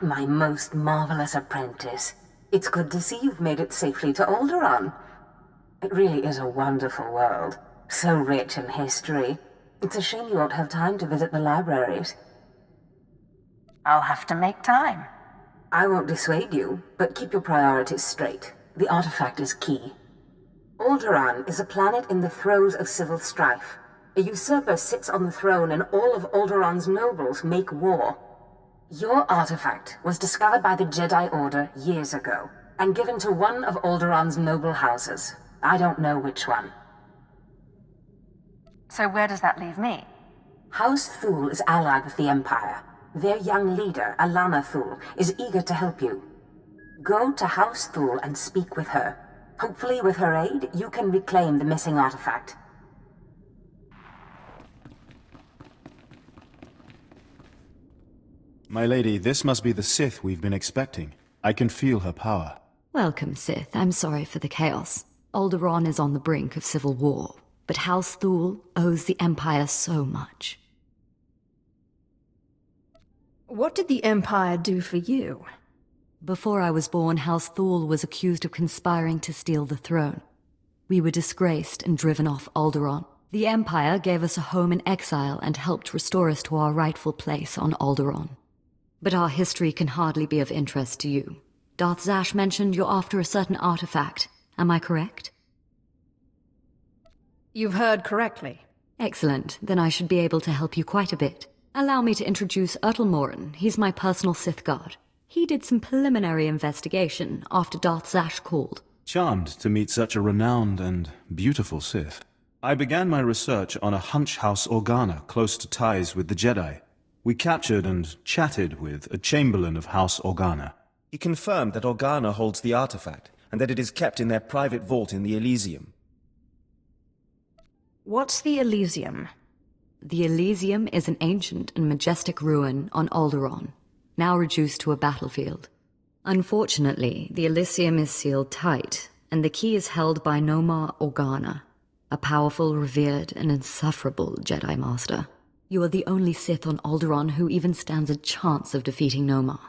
my most marvelous apprentice. It's good to see you've made it safely to Alderaan. It really is a wonderful world, so rich in history. It's a shame you won't have time to visit the libraries. I'll have to make time. I won't dissuade you, but keep your priorities straight. The artifact is key. Alderaan is a planet in the throes of civil strife. A usurper sits on the throne and all of Alderaan's nobles make war. Your artifact was discovered by the Jedi Order years ago, and given to one of Alderaan's noble houses. I don't know which one. So where does that leave me? House Thul is allied with the Empire. Their young leader, Alana Thul, is eager to help you. Go to House Thul and speak with her. Hopefully with her aid, you can reclaim the missing artifact. My lady, this must be the Sith we've been expecting. I can feel her power. Welcome, Sith. I'm sorry for the chaos. Alderaan is on the brink of civil war, but House Thul owes the Empire so much. What did the Empire do for you? Before I was born, House Thul was accused of conspiring to steal the throne. We were disgraced and driven off Alderaan. The Empire gave us a home in exile and helped restore us to our rightful place on Alderaan. But our history can hardly be of interest to you. Darth Zash mentioned you're after a certain artifact. Am I correct? You've heard correctly. Excellent. Then I should be able to help you quite a bit. Allow me to introduce Morin. He's my personal Sith guard. He did some preliminary investigation after Darth Zash called. Charmed to meet such a renowned and beautiful Sith. I began my research on a hunch house Organa close to ties with the Jedi. We captured and chatted with a chamberlain of House Organa. He confirmed that Organa holds the artifact, and that it is kept in their private vault in the Elysium. What's the Elysium? The Elysium is an ancient and majestic ruin on Alderaan, now reduced to a battlefield. Unfortunately, the Elysium is sealed tight, and the key is held by Nomar Organa, a powerful, revered, and insufferable Jedi Master. You are the only Sith on Alderaan who even stands a chance of defeating Nomar.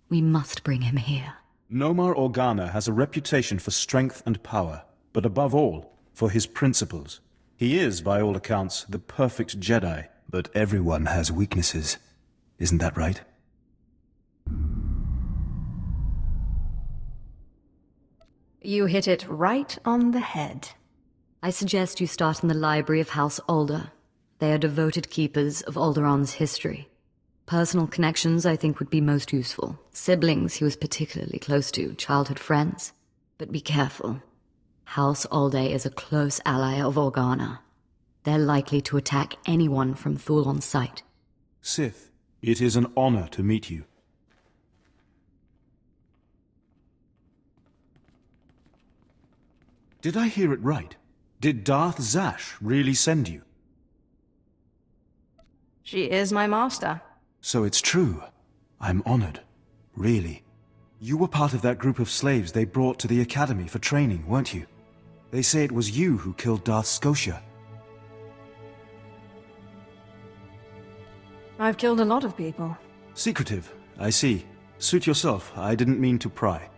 We must bring him here. Nomar Organa has a reputation for strength and power, but above all, for his principles. He is, by all accounts, the perfect Jedi, but everyone has weaknesses. Isn't that right? You hit it right on the head. I suggest you start in the library of House Alder. They are devoted keepers of Alderaan's history. Personal connections, I think, would be most useful. Siblings he was particularly close to, childhood friends. But be careful. House Alde is a close ally of Organa. They're likely to attack anyone from Thul on sight. Sith, it is an honor to meet you. Did I hear it right? Did Darth Zash really send you? She is my master. So it's true. I'm honored. Really. You were part of that group of slaves they brought to the Academy for training, weren't you? They say it was you who killed Darth Scotia. I've killed a lot of people. Secretive, I see. Suit yourself, I didn't mean to pry.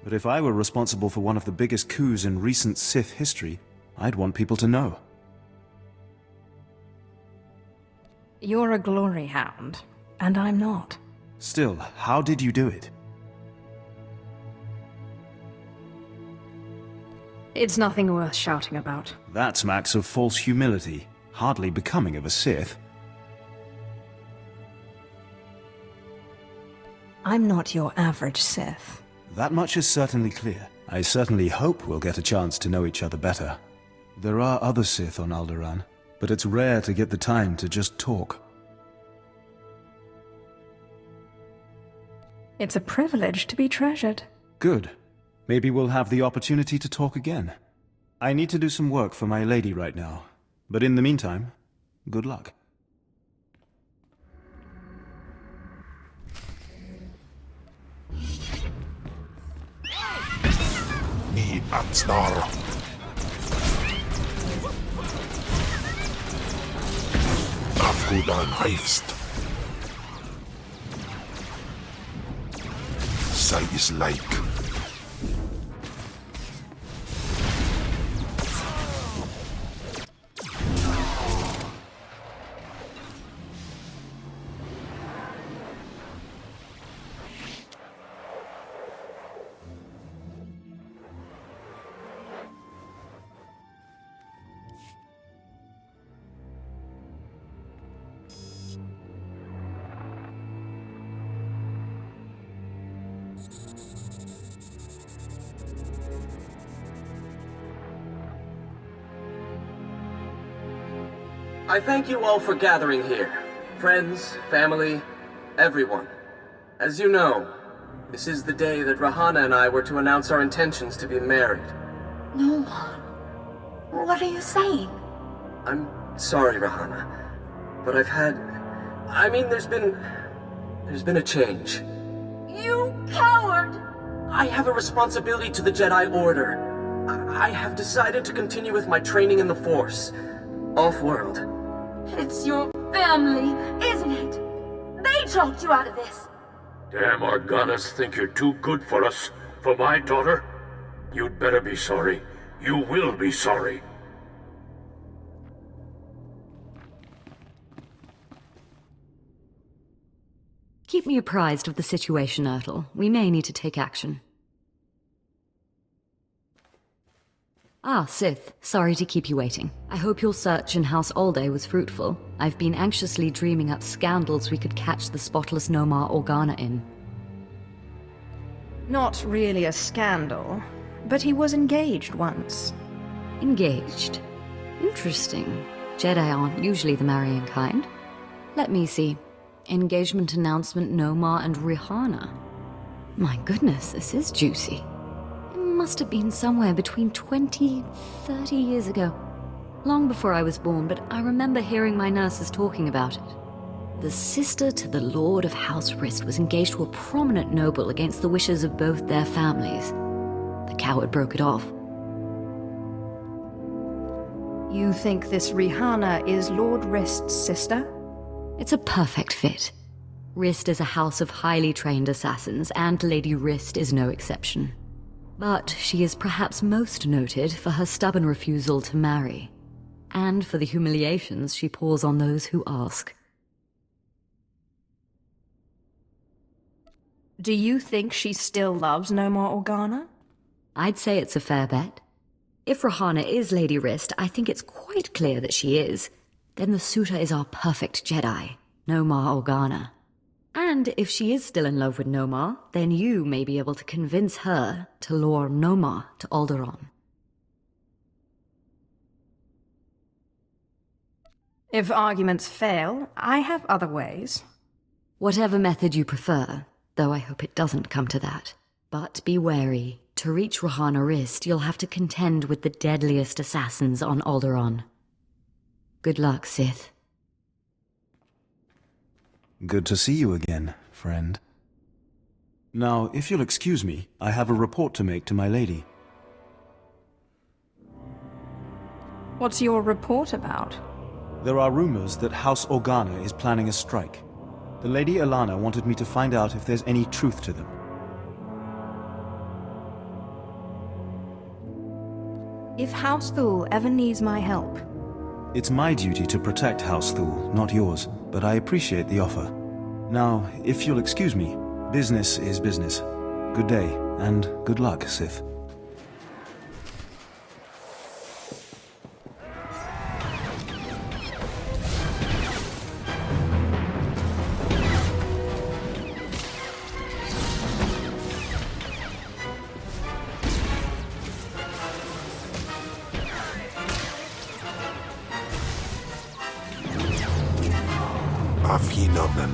But if I were responsible for one of the biggest coups in recent Sith history, I'd want people to know. You're a glory hound, and I'm not. Still, how did you do it? It's nothing worth shouting about. That smacks of false humility, hardly becoming of a Sith. I'm not your average Sith. That much is certainly clear. I certainly hope we'll get a chance to know each other better. There are other Sith on Alderaan, but it's rare to get the time to just talk. It's a privilege to be treasured. Good. Maybe we'll have the opportunity to talk again. I need to do some work for my lady right now, but in the meantime, good luck. SWTOR. Darf du dann heifst. sight is like. I thank you all for gathering here. Friends, family, everyone. As you know, this is the day that Rahana and I were to announce our intentions to be married. Nomar, what are you saying? I'm sorry, Rahana, but there's been a change. You coward! I have a responsibility to the Jedi Order. I have decided to continue with my training in the Force, off-world. It's your family, isn't it? They talked you out of this. Damn Organas think you're too good for us, for my daughter? You'd better be sorry. You will be sorry. Keep me apprised of the situation, Ertl. We may need to take action. Ah, Sith. Sorry to keep you waiting. I hope your search in House Alde was fruitful. I've been anxiously dreaming up scandals we could catch the spotless Nomar Organa in. Not really a scandal, but he was engaged once. Engaged? Interesting. Jedi aren't usually the marrying kind. Let me see. Engagement announcement Nomar and Rahana. My goodness, this is juicy. It must have been somewhere between 20, 30 years ago. Long before I was born, but I remember hearing my nurses talking about it. The sister to the Lord of House Rist was engaged to a prominent noble against the wishes of both their families. The coward broke it off. You think this Rahana is Lord Rist's sister? It's a perfect fit. Rist is a house of highly trained assassins, and Lady Rist is no exception. But she is perhaps most noted for her stubborn refusal to marry, and for the humiliations she pours on those who ask. Do you think she still loves Nomar Organa? I'd say it's a fair bet. If Rahana is Lady Rist, I think it's quite clear that she is. Then the suitor is our perfect Jedi, Nomar Organa. And if she is still in love with Nomar, then you may be able to convince her to lure Nomar to Alderaan. If arguments fail, I have other ways. Whatever method you prefer, though I hope it doesn't come to that. But be wary. To reach Rahana Rist, you'll have to contend with the deadliest assassins on Alderaan. Good luck, Sith. Good to see you again, friend. Now, if you'll excuse me, I have a report to make to my lady. What's your report about? There are rumors that House Organa is planning a strike. The Lady Alana wanted me to find out if there's any truth to them. If House Thul ever needs my help... It's my duty to protect House Thul, not yours, but I appreciate the offer. Now, if you'll excuse me, business is business. Good day, and good luck, Sith. Afhinamen.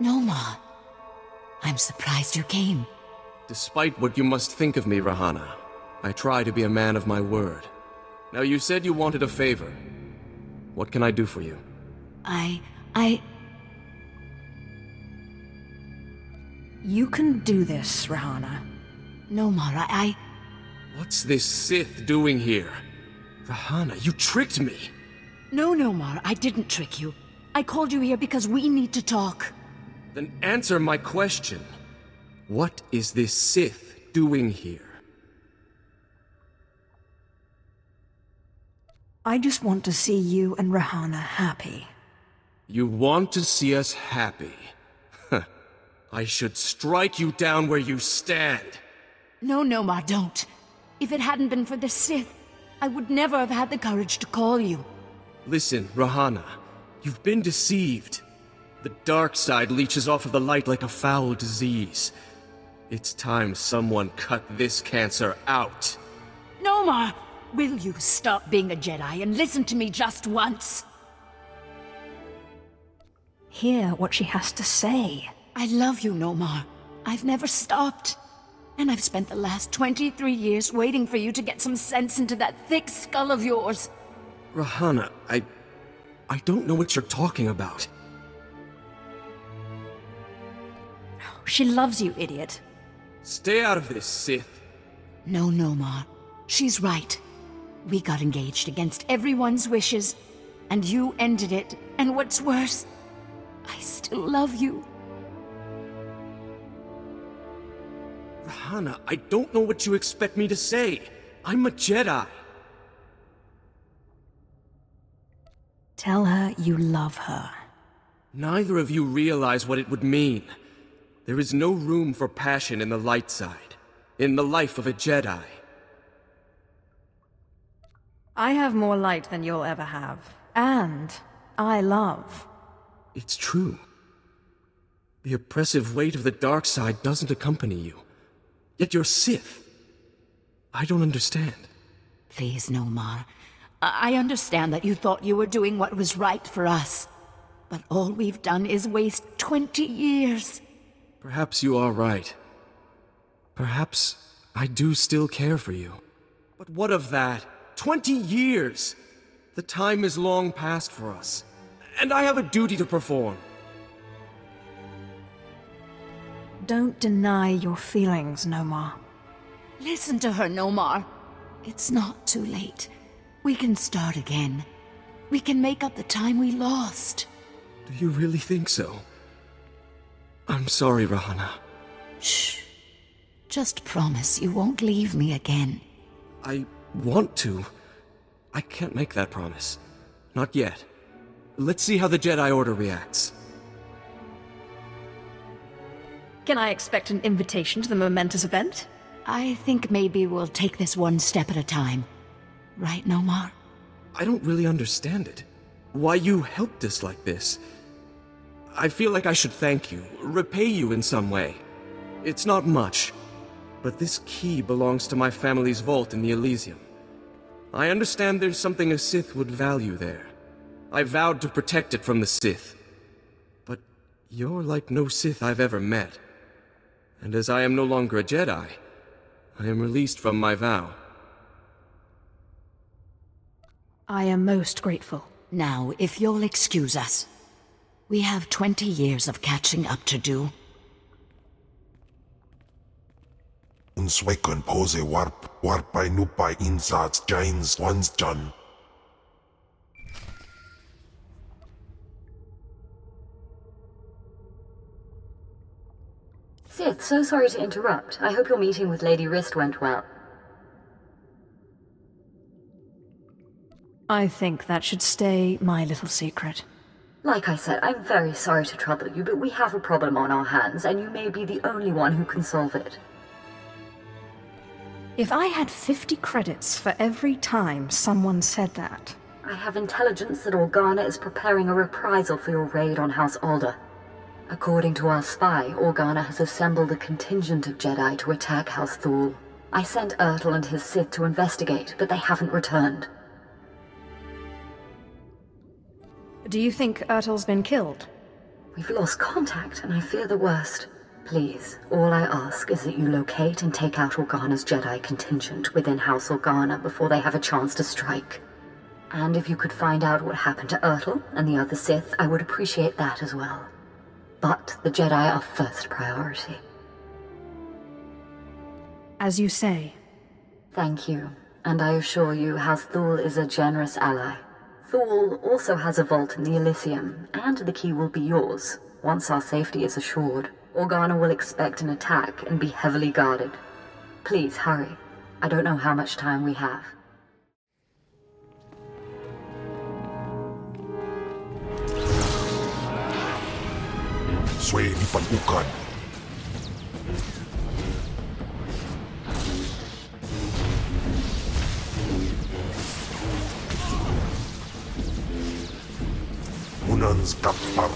Nomar, I'm surprised you came. Despite what you must think of me, Rahana, I try to be a man of my word. Now, you said you wanted a favor. What can I do for you? You can do this, Rahana. Nomar, What's this Sith doing here? Rahana, you tricked me! No, Nomar, I didn't trick you. I called you here because we need to talk. Then answer my question. What is this Sith doing here? I just want to see you and Rahana happy. You want to see us happy? I should strike you down where you stand. No, Nomar, don't. If it hadn't been for the Sith, I would never have had the courage to call you. Listen, Rahana, you've been deceived. The dark side leeches off of the light like a foul disease. It's time someone cut this cancer out. Nomar, will you stop being a Jedi and listen to me just once? Hear what she has to say. I love you, Nomar. I've never stopped. And I've spent the last 23 years waiting for you to get some sense into that thick skull of yours. Rahana, I don't know what you're talking about. She loves you, idiot. Stay out of this, Sith. No, Nomar. She's right. We got engaged against everyone's wishes, and you ended it. And what's worse, I still love you. Rahana, I don't know what you expect me to say. I'm a Jedi. Tell her you love her. Neither of you realize what it would mean. There is no room for passion in the light side, in the life of a Jedi. I have more light than you'll ever have. And I love. It's true. The oppressive weight of the dark side doesn't accompany you. Yet you're Sith. I don't understand. Please, Nomar. I understand that you thought you were doing what was right for us. But all we've done is waste 20 years. Perhaps you are right. Perhaps I do still care for you. But what of that? 20 years! The time is long past for us. And I have a duty to perform. Don't deny your feelings, Nomar. Listen to her, Nomar. It's not too late. We can start again. We can make up the time we lost. Do you really think so? I'm sorry, Rahana. Shh. Just promise you won't leave me again. I want to. I can't make that promise. Not yet. Let's see how the Jedi Order reacts. Can I expect an invitation to the momentous event? I think maybe we'll take this one step at a time. Right, Nomar? I don't really understand it. Why you helped us like this. I feel like I should thank you, repay you in some way. It's not much, but this key belongs to my family's vault in the Elysium. I understand there's something a Sith would value there. I vowed to protect it from the Sith. But you're like no Sith I've ever met. And as I am no longer a Jedi, I am released from my vow. I am most grateful. Now, if you'll excuse us. We have 20 years of catching up to do. Unsweken pose warp by nupai insats jains one's John. Sith, so sorry to interrupt. I hope your meeting with Lady Rist went well. I think that should stay my little secret. Like I said, I'm very sorry to trouble you, but we have a problem on our hands, and you may be the only one who can solve it. If I had 50 credits for every time someone said that... I have intelligence that Organa is preparing a reprisal for your raid on House Alder. According to our spy, Organa has assembled a contingent of Jedi to attack House Thul. I sent Thul and his Sith to investigate, but they haven't returned. Do you think Thul's been killed? We've lost contact, and I fear the worst. Please, all I ask is that you locate and take out Organa's Jedi contingent within House Organa before they have a chance to strike. And if you could find out what happened to Ertl and the other Sith, I would appreciate that as well. But the Jedi are first priority. As you say. Thank you, and I assure you House Thul is a generous ally. Thul also has a vault in the Elysium, and the key will be yours, once our safety is assured. Organa will expect an attack and be heavily guarded. Please, hurry. I don't know how much time we have. Sway di panukan. Munans kapart.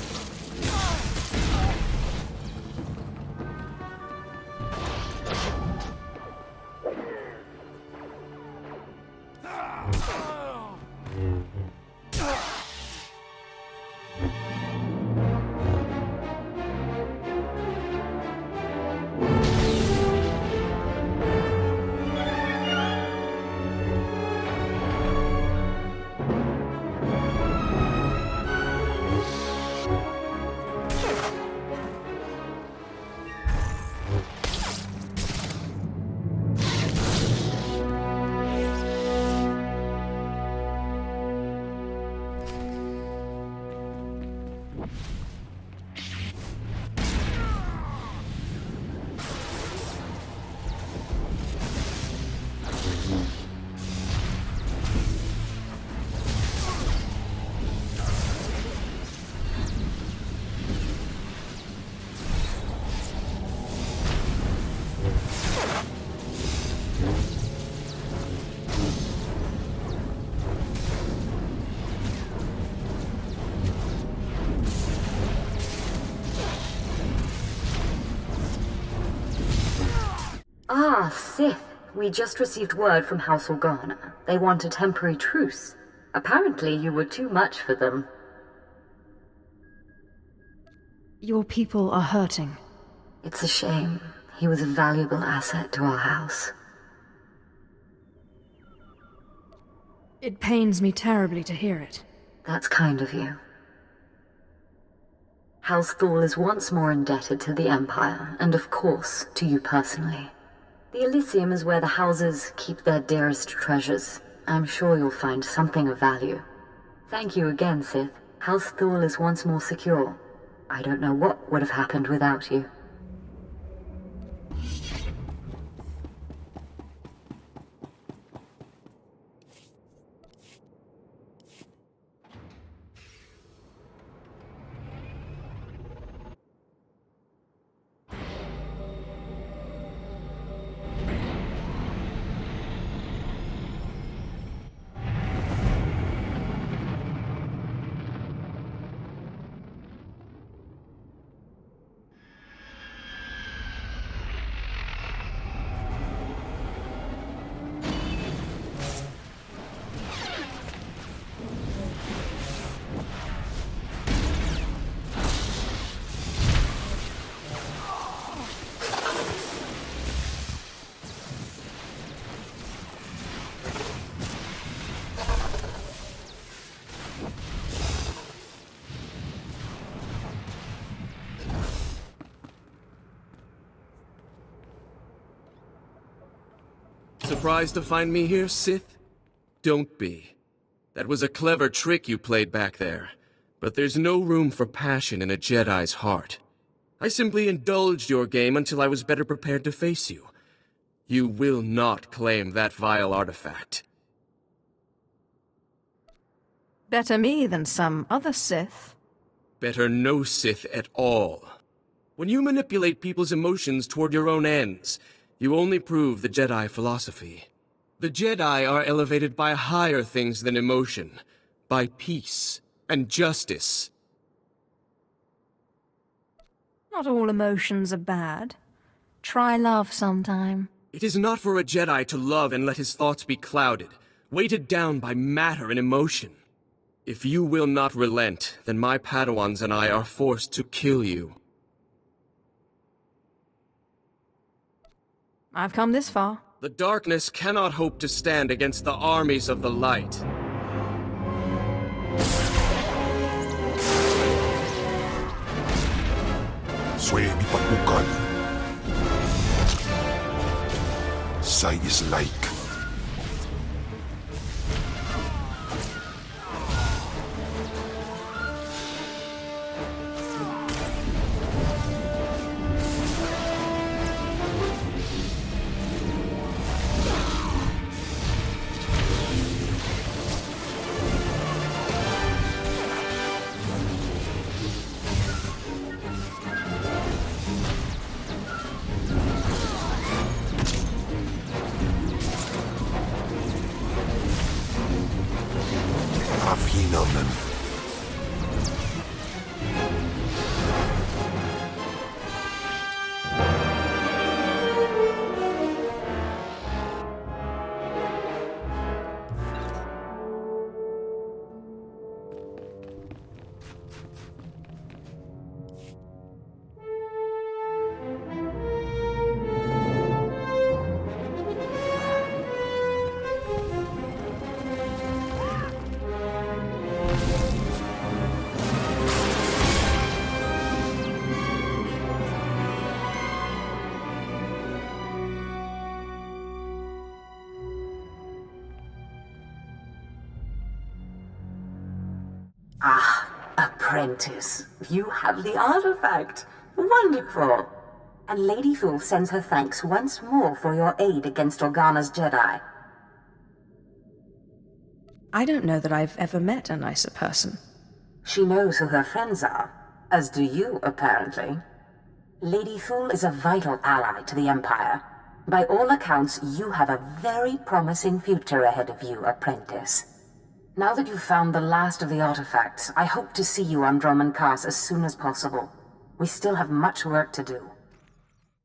Ah, Sith. We just received word from House Organa. They want a temporary truce. Apparently you were too much for them. Your people are hurting. It's a shame. He was a valuable asset to our house. It pains me terribly to hear it. That's kind of you. House Thul is once more indebted to the Empire, and of course, to you personally. The Elysium is where the houses keep their dearest treasures. I'm sure you'll find something of value. Thank you again, Sith. House Thul is once more secure. I don't know what would have happened without you. Surprised to find me here, Sith? Don't be. That was a clever trick you played back there. But there's no room for passion in a Jedi's heart. I simply indulged your game until I was better prepared to face you. You will not claim that vile artifact. Better me than some other Sith. Better no Sith at all. When you manipulate people's emotions toward your own ends, you only prove the Jedi philosophy. The Jedi are elevated by higher things than emotion, by peace and justice. Not all emotions are bad. Try love sometime. It is not for a Jedi to love and let his thoughts be clouded, weighted down by matter and emotion. If you will not relent, then my Padawans and I are forced to kill you. I've come this far. The darkness cannot hope to stand against the armies of the light. Sway mi patukan. Sai is like. Afhinamen. Ah, apprentice. You have the artifact. Wonderful. And Lady Thul sends her thanks once more for your aid against Organa's Jedi. I don't know that I've ever met a nicer person. She knows who her friends are, as do you, apparently. Lady Thul is a vital ally to the Empire. By all accounts, you have a very promising future ahead of you, apprentice. Now that you've found the last of the artifacts, I hope to see you on Dromund Kaas as soon as possible. We still have much work to do.